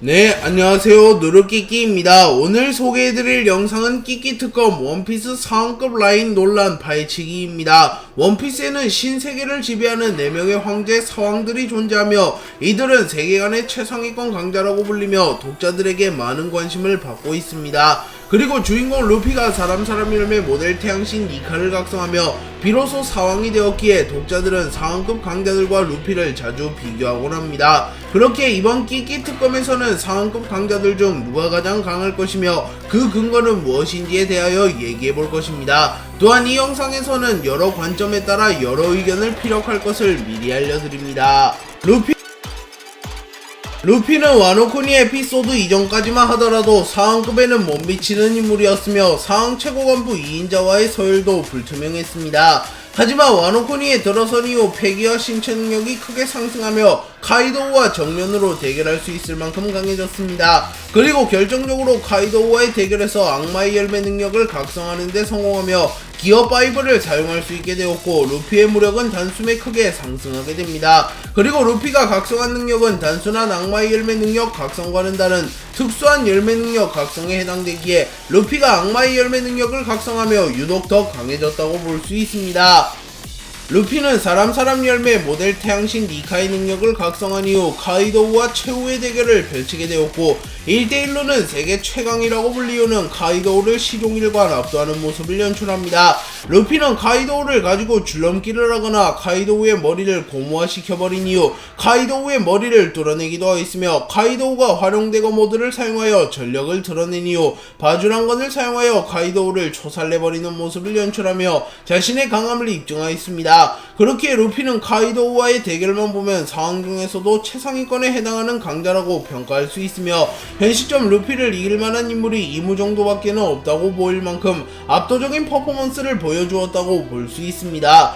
네, 안녕하세요. 누르끼끼입니다. 오늘 소개해드릴 영상은 끼끼특검 원피스 상급 라인 논란 파헤치기입니다. 원피스에는 신세계를 지배하는 4명의 황제 사왕들이 존재하며 이들은 세계관의 최상위권 강자라고 불리며 독자들에게 많은 관심을 받고 있습니다. 그리고 주인공 루피가 사람 이름의 모델 태양신 니카를 각성하며 비로소 사왕이 되었기에 독자들은 상황급 강자들과 루피를 자주 비교하곤 합니다. 그렇게 이번 끼끼 특검에서는 상황급 강자들 중 누가 가장 강할 것이며 그 근거는 무엇인지에 대하여 얘기해볼 것입니다. 또한 이 영상에서는 여러 관점에 따라 여러 의견을 피력할 것을 미리 알려드립니다. 루피는 와노쿠니 에피소드 이전까지만 하더라도 상황급에는 못 미치는 인물이었으며 상황 최고간부 2인자와의 서열도 불투명했습니다. 하지만 와노쿠니에 들어선 이후 패기와 신체 능력이 크게 상승하며 카이도우와 정면으로 대결할 수 있을 만큼 강해졌습니다. 그리고 결정적으로 카이도우와의 대결에서 악마의 열매 능력을 각성하는 데 성공하며 기어 5를 사용할 수 있게 되었고 루피의 무력은 단숨에 크게 상승하게 됩니다. 그리고 루피가 각성한 능력은 단순한 악마의 열매 능력 각성과는 다른 특수한 열매 능력 각성에 해당되기에 루피가 악마의 열매 능력을 각성하며 유독 더 강해졌다고 볼 수 있습니다. 루피는 사람 열매 모델 태양신 니카의 능력을 각성한 이후 카이도우와 최후의 대결을 펼치게 되었고 1대1로는 세계 최강이라고 불리우는 카이도우를 시종일관 압도하는 모습을 연출합니다. 루피는 카이도우를 가지고 줄넘기를 하거나 카이도우의 머리를 고무화시켜버린 이후 카이도우의 머리를 뚫어내기도 하였으며 카이도우가 활용대거 모드를 사용하여 전력을 드러낸 이후 바주란건을 사용하여 카이도우를 초살내버리는 모습을 연출하며 자신의 강함을 입증하였습니다. 그렇게 루피는 카이도우와의 대결만 보면 상황 중에서도 최상위권에 해당하는 강자라고 평가할 수 있으며 현 시점 루피를 이길 만한 인물이 이무 정도밖에는 없다고 보일 만큼 압도적인 퍼포먼스를 보여주었다고 볼 수 있습니다.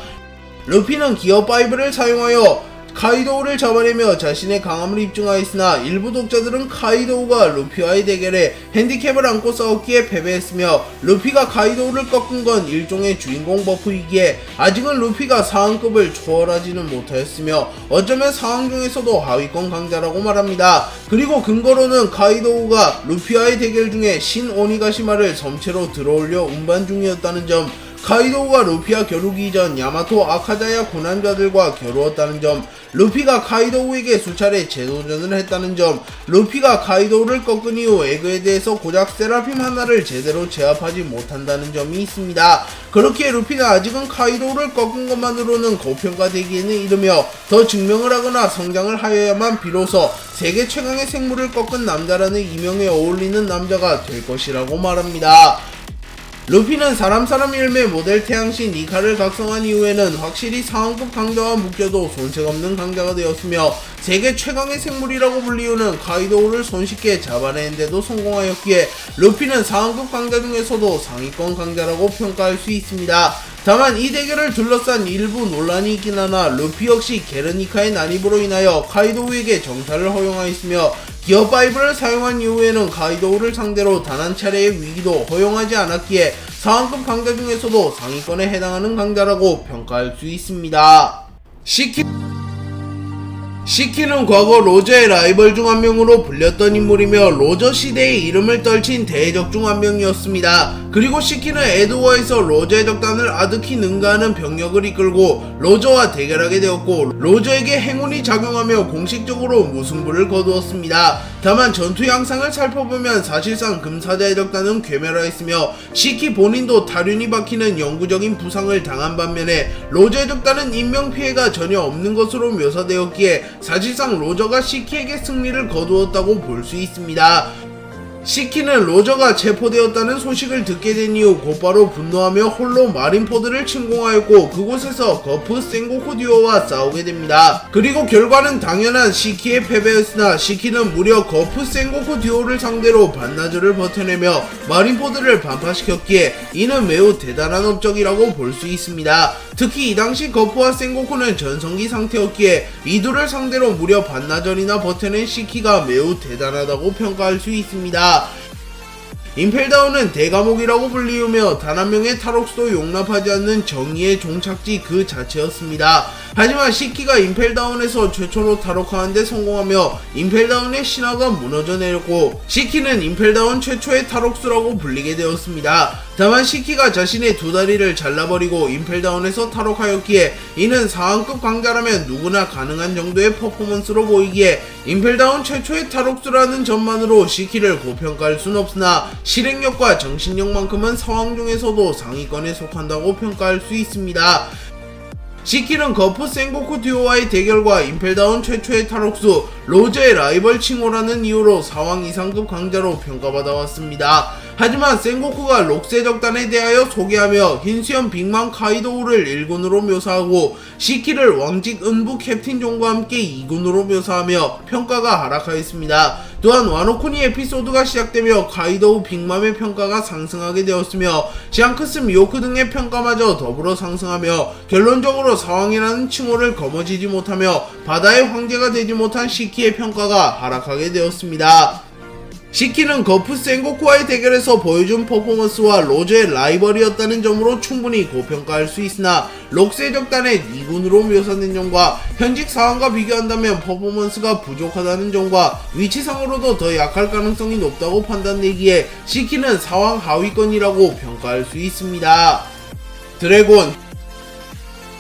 루피는 기어 5를 사용하여 카이도우를 잡아내며 자신의 강함을 입증하였으나 일부 독자들은 카이도우가 루피와의 대결에 핸디캡을 안고 싸웠기에 패배했으며 루피가 카이도우를 꺾은 건 일종의 주인공 버프이기에 아직은 루피가 상황급을 초월하지는 못하였으며 어쩌면 상황 중에서도 하위권 강자라고 말합니다. 그리고 근거로는 카이도우가 루피와의 대결 중에 신 오니가시마를 섬채로 들어올려 운반 중이었다는 점, 카이도우가 루피와 겨루기 이전 야마토 아카자야 고난자들과 겨루었다는 점, 루피가 카이도우에게 수차례 재도전을 했다는 점, 루피가 카이도우를 꺾은 이후 에그에 대해서 고작 세라핌 하나를 제대로 제압하지 못한다는 점이 있습니다. 그렇기에 루피는 아직은 카이도우를 꺾은 것만으로는 고평가되기에는 이르며 더 증명을 하거나 성장을 하여야만 비로소 세계 최강의 생물을 꺾은 남자라는 이명에 어울리는 남자가 될 것이라고 말합니다. 루피는 사람 열매 모델 태양신 니카를 각성한 이후에는 확실히 상황급 강자와 묶여도 손색없는 강자가 되었으며 세계 최강의 생물이라고 불리우는 카이도우를 손쉽게 잡아내는데도 성공하였기에 루피는 상황급 강자 중에서도 상위권 강자라고 평가할 수 있습니다. 다만 이 대결을 둘러싼 일부 논란이 있긴 하나 루피 역시 게르니카의 난입으로 인하여 카이도우에게 정찰을 허용하였으며 기어 5를 사용한 이후에는 카이도우를 상대로 단 한 차례의 위기도 허용하지 않았기에 상황급 강자 중에서도 상위권에 해당하는 강자라고 평가할 수 있습니다. 시키는 과거 로저의 라이벌 중 한 명으로 불렸던 인물이며 로저 시대의 이름을 떨친 대적 중 한 명이었습니다. 그리고 시키는 에드워에서 로저의 적단을 아득히 능가하는 병력을 이끌고 로저와 대결하게 되었고 로저에게 행운이 작용하며 공식적으로 무승부를 거두었습니다. 다만 전투 양상을 살펴보면 사실상 금사자의 적단은 괴멸하였으며 시키 본인도 타륜이 박히는 영구적인 부상을 당한 반면에 로저의 적단은 인명피해가 전혀 없는 것으로 묘사되었기에 사실상 로저가 시키에게 승리를 거두었다고 볼 수 있습니다. 시키는 로저가 체포되었다는 소식을 듣게 된 이후 곧바로 분노하며 홀로 마린포드를 침공하였고 그곳에서 거프 센고쿠 듀오와 싸우게 됩니다. 그리고 결과는 당연한 시키의 패배였으나 시키는 무려 거프 센고쿠 듀오를 상대로 반나절을 버텨내며 마린포드를 반파시켰기에 이는 매우 대단한 업적이라고 볼 수 있습니다. 특히 이 당시 거프와 센고쿠는 전성기 상태였기에 이 둘을 상대로 무려 반나절이나 버텨낸 시키가 매우 대단하다고 평가할 수 있습니다. 임펠다운은 대감옥이라고 불리우며 단 한 명의 탈옥수도 용납하지 않는 정의의 종착지 그 자체였습니다. 하지만 시키가 임펠다운에서 최초로 탈옥하는데 성공하며 임펠다운의 신화가 무너져 내렸고 시키는 임펠다운 최초의 탈옥수라고 불리게 되었습니다. 다만 시키가 자신의 두 다리를 잘라버리고 임펠다운에서 탈옥하였기에 이는 상한급 강자라면 누구나 가능한 정도의 퍼포먼스로 보이기에 임펠다운 최초의 탈옥수라는 점만으로 시키를 고평가할 순 없으나 실행력과 정신력만큼은 서왕 중에서도 상위권에 속한다고 평가할 수 있습니다. 시키는 거프 센고쿠 듀오와의 대결과 임펠다운 최초의 탈옥수 로저의 라이벌 칭호라는 이유로 사왕 이상급 강자로 평가받아 왔습니다. 하지만 센고쿠가 록세적단에 대하여 소개하며 흰수염 빅맘 카이도우를 1군으로 묘사하고 시키를 왕직 은부 캡틴 존과 함께 2군으로 묘사하며 평가가 하락하였습니다. 또한 와노쿠니 에피소드가 시작되며 카이도우 빅맘의 평가가 상승하게 되었으며 샹크스 미호크 등의 평가마저 더불어 상승하며 결론적으로 사왕이라는 칭호를 거머쥐지 못하며 바다의 황제가 되지 못한 시키의 평가가 하락하게 되었습니다. 시키는 거프 센고쿠와의 대결에서 보여준 퍼포먼스와 로저의 라이벌이었다는 점으로 충분히 고평가할 수 있으나 록세적단의 2군으로 묘사된 점과 현직 사왕과 비교한다면 퍼포먼스가 부족하다는 점과 위치상으로도 더 약할 가능성이 높다고 판단되기에 시키는 사왕 하위권이라고 평가할 수 있습니다. 드래곤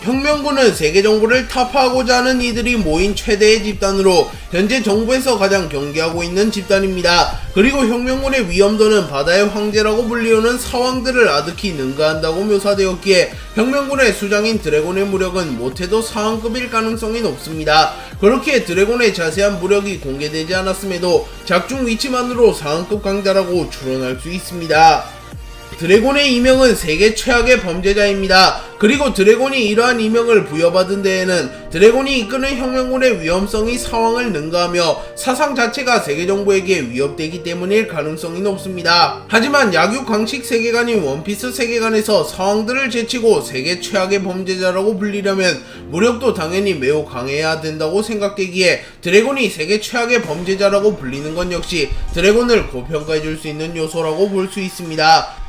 혁명군은 세계 정부를 타파하고자 하는 이들이 모인 최대의 집단으로 현재 정부에서 가장 경계하고 있는 집단입니다. 그리고 혁명군의 위험도는 바다의 황제라고 불리우는 사왕들을 아득히 능가한다고 묘사되었기에 혁명군의 수장인 드래곤의 무력은 못해도 사왕급일 가능성이 높습니다. 그렇게 드래곤의 자세한 무력이 공개되지 않았음에도 작중 위치만으로 사왕급 강자라고 추론할 수 있습니다. 드래곤의 이명은 세계 최악의 범죄자입니다. 그리고 드래곤이 이러한 이명을 부여받은 데에는 드래곤이 이끄는 혁명군의 위험성이 사왕을 능가하며 사상 자체가 세계정부에게 위협되기 때문일 가능성이 높습니다. 하지만 약육 강식 세계관인 원피스 세계관에서 사왕들을 제치고 세계 최악의 범죄자라고 불리려면 무력도 당연히 매우 강해야 된다고 생각되기에 드래곤이 세계 최악의 범죄자라고 불리는 건 역시 드래곤을 고평가해줄 수 있는 요소라고 볼 수 있습니다.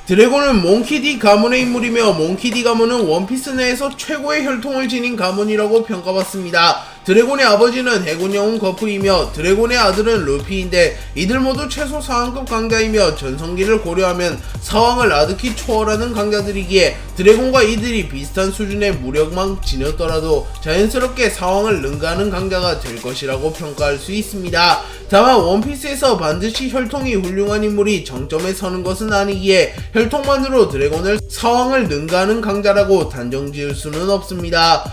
드래곤은 몽키디 가문의 인물이며 몽키디 가문은 원피스 내에서 최고의 혈통을 지닌 가문이라고 평가받습니다. 드래곤의 아버지는 해군 영웅 거프이며 드래곤의 아들은 루피인데 이들 모두 최소 사왕급 강자이며 전성기를 고려하면 사왕을 아득히 초월하는 강자들이기에 드래곤과 이들이 비슷한 수준의 무력만 지녔더라도 자연스럽게 사왕을 능가하는 강자가 될 것이라고 평가할 수 있습니다. 다만 원피스에서 반드시 혈통이 훌륭한 인물이 정점에 서는 것은 아니기에 혈통만으로 드래곤을 사왕을 능가하는 강자라고 단정 지을 수는 없습니다.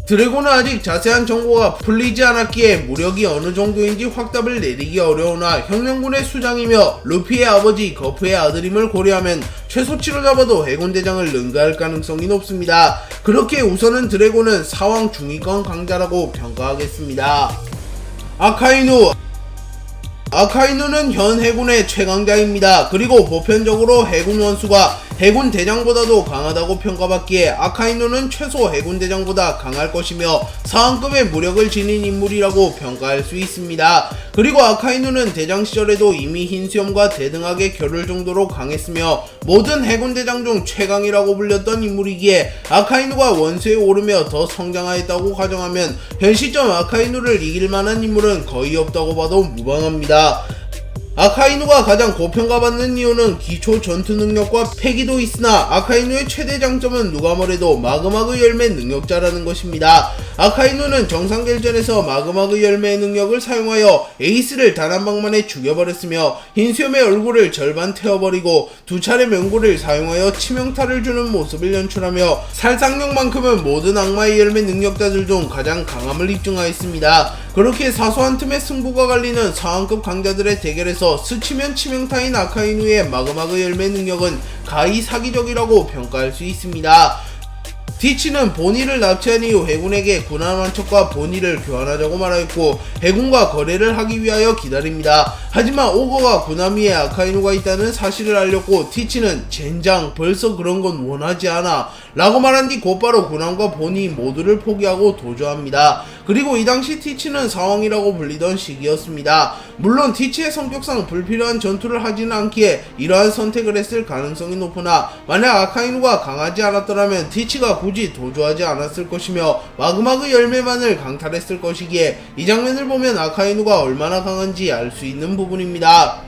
드래곤은 아직 자세한 정보가 풀리지 않았기에 무력이 어느 정도인지 확답을 내리기 어려우나 혁명군의 수장이며 루피의 아버지 거프의 아들임을 고려하면 최소치로 잡아도 해군대장을 능가할 가능성이 높습니다. 그렇게 우선은 드래곤은 사왕 중위권 강자라고 평가하겠습니다. 아카이누는 현 해군의 최강자입니다. 그리고 보편적으로 해군 원수가 해군 대장보다도 강하다고 평가받기에 아카이누는 최소 해군 대장보다 강할 것이며 사왕급의 무력을 지닌 인물이라고 평가할 수 있습니다. 그리고 아카이누는 대장 시절에도 이미 흰수염과 대등하게 겨룰 정도로 강했으며 모든 해군 대장 중 최강이라고 불렸던 인물이기에 아카이누가 원수에 오르며 더 성장하였다고 가정하면 현 시점 아카이누를 이길 만한 인물은 거의 없다고 봐도 무방합니다. 아카이누가 가장 고평가받는 이유는 기초 전투 능력과 패기도 있으나 아카이누의 최대 장점은 누가 뭐래도 마그마그 열매 능력자라는 것입니다. 아카이누는 정상결전에서 마그마그 열매의 능력을 사용하여 에이스를 단 한 방만에 죽여버렸으며 흰수염의 얼굴을 절반 태워버리고 두 차례 명구를 사용하여 치명타를 주는 모습을 연출하며 살상력만큼은 모든 악마의 열매 능력자들 중 가장 강함을 입증하였습니다. 그렇게 사소한 틈에 승부가 갈리는 상황급 강자들의 대결에서 스치면 치명타인 아카이누의 마그마그 열매 능력은 가히 사기적이라고 평가할 수 있습니다. 티치는 보니를 납치한 이후 해군에게 군함 한 척과 보니를 교환하자고 말하였고 해군과 거래를 하기 위하여 기다립니다. 하지만 오거가 군함 위에 아카이누가 있다는 사실을 알렸고 티치는 젠장 벌써 그런 건 원하지 않아 라고 말한 뒤 곧바로 군함과 보니 모두를 포기하고 도주합니다. 그리고 이 당시 티치는 사왕이라고 불리던 시기였습니다. 물론 티치의 성격상 불필요한 전투를 하지는 않기에 이러한 선택을 했을 가능성이 높으나 만약 아카이누가 강하지 않았더라면 티치가 굳이 도주하지 않았을 것이며 마그마그 열매만을 강탈했을 것이기에 이 장면을 보면 아카이누가 얼마나 강한지 알 수 있는 부분입니다.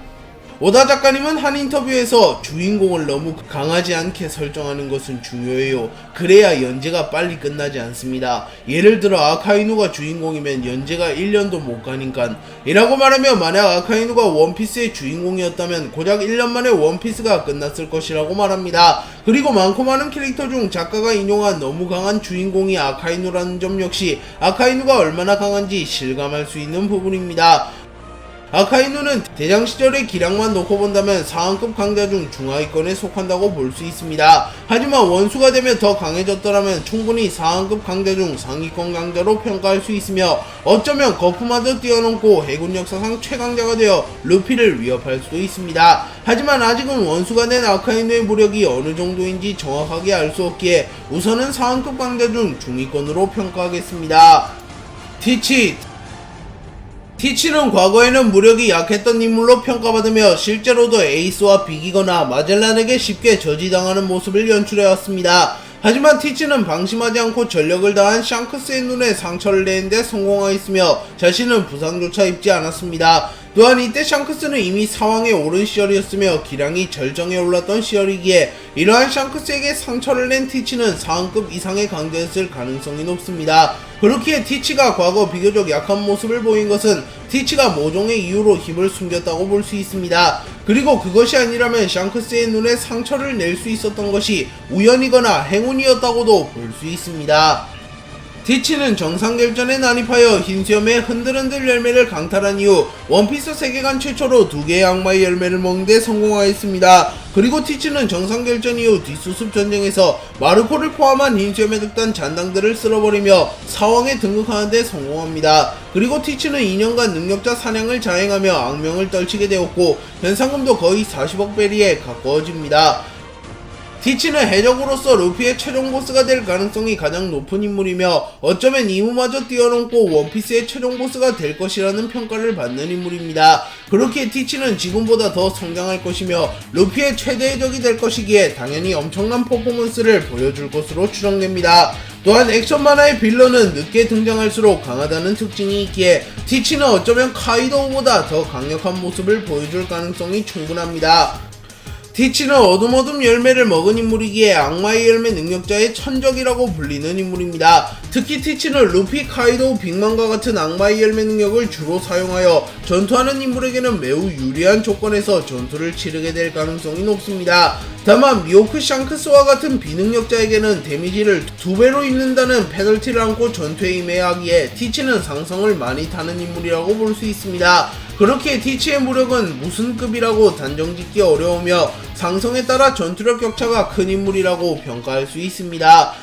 오다 작가님은 한 인터뷰에서 주인공을 너무 강하지 않게 설정하는 것은 중요해요. 그래야 연재가 빨리 끝나지 않습니다. 예를 들어 아카이누가 주인공이면 연재가 1년도 못 가니깐 이라고 말하며 만약 아카이누가 원피스의 주인공이었다면 고작 1년 만에 원피스가 끝났을 것이라고 말합니다. 그리고 많고 많은 캐릭터 중 작가가 인용한 너무 강한 주인공이 아카이누라는 점 역시 아카이누가 얼마나 강한지 실감할 수 있는 부분입니다. 아카이누는 대장 시절의 기량만 놓고 본다면 상한급 강자 중 중하위권에 속한다고 볼 수 있습니다. 하지만 원수가 되면 더 강해졌더라면 충분히 상한급 강자 중 상위권 강자로 평가할 수 있으며 어쩌면 거푸마저 뛰어넘고 해군 역사상 최강자가 되어 루피를 위협할 수도 있습니다. 하지만 아직은 원수가 된 아카이누의 무력이 어느 정도인지 정확하게 알 수 없기에 우선은 상한급 강자 중 중위권으로 평가하겠습니다. 티치는 과거에는 무력이 약했던 인물로 평가받으며 실제로도 에이스와 비기거나 마젤란에게 쉽게 저지당하는 모습을 연출해왔습니다. 하지만 티치는 방심하지 않고 전력을 다한 샹크스의 눈에 상처를 내는데 성공하였으며 자신은 부상조차 입지 않았습니다. 또한 이때 샹크스는 이미 사왕에 오른 시절이었으며 기량이 절정에 올랐던 시절이기에 이러한 샹크스에게 상처를 낸 티치는 상급 이상의 강자였을 가능성이 높습니다. 그렇기에 티치가 과거 비교적 약한 모습을 보인 것은 티치가 모종의 이유로 힘을 숨겼다고 볼 수 있습니다. 그리고 그것이 아니라면 샹크스의 눈에 상처를 낼 수 있었던 것이 우연이거나 행운이었다고도 볼 수 있습니다. 티치는 정상결전에 난입하여 흰수염의 흔들흔들 열매를 강탈한 이후 원피스 세계관 최초로 2개의 악마의 열매를 먹는 데 성공하였습니다. 그리고 티치는 정상결전 이후 뒷수습 전쟁에서 마르코를 포함한 흰수염의 득단 잔당들을 쓸어버리며 사왕에 등극하는 데 성공합니다. 그리고 티치는 2년간 능력자 사냥을 자행하며 악명을 떨치게 되었고 현상금도 거의 40억 베리에 가까워집니다. 티치는 해적으로서 루피의 최종 보스가 될 가능성이 가장 높은 인물이며 어쩌면 이무마저 뛰어넘고 원피스의 최종 보스가 될 것이라는 평가를 받는 인물입니다. 그렇기에 티치는 지금보다 더 성장할 것이며 루피의 최대의 적이 될 것이기에 당연히 엄청난 퍼포먼스를 보여줄 것으로 추정됩니다. 또한 액션 만화의 빌런은 늦게 등장할수록 강하다는 특징이 있기에 티치는 어쩌면 카이도우보다 더 강력한 모습을 보여줄 가능성이 충분합니다. 티치는 어둠 열매를 먹은 인물이기에 악마의 열매 능력자의 천적이라고 불리는 인물입니다. 특히 티치는 루피, 카이도우, 빅맘과 같은 악마의 열매 능력을 주로 사용하여 전투하는 인물에게는 매우 유리한 조건에서 전투를 치르게 될 가능성이 높습니다. 다만 미호크 샹크스와 같은 비능력자에게는 데미지를 2배로 입는다는 페널티를 안고 전투에 임해야 하기에 티치는 상성을 많이 타는 인물이라고 볼 수 있습니다. 그렇기에 티치의 무력은 무슨 급이라고 단정짓기 어려우며 상성에 따라 전투력 격차가 큰 인물이라고 평가할 수 있습니다.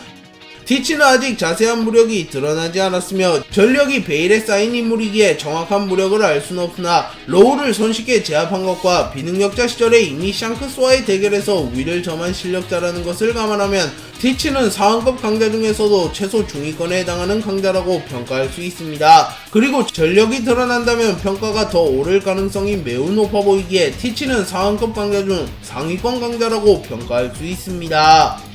티치는 아직 자세한 무력이 드러나지 않았으며 전력이 베일에 쌓인 인물이기에 정확한 무력을 알 수는 없으나 로우를 손쉽게 제압한 것과 비능력자 시절에 이미 샹크스와의 대결에서 위를 점한 실력자라는 것을 감안하면 티치는 상한급 강자 중에서도 최소 중위권에 해당하는 강자라고 평가할 수 있습니다. 그리고 전력이 드러난다면 평가가 더 오를 가능성이 매우 높아 보이기에 티치는 상한급 강자 중 상위권 강자라고 평가할 수 있습니다.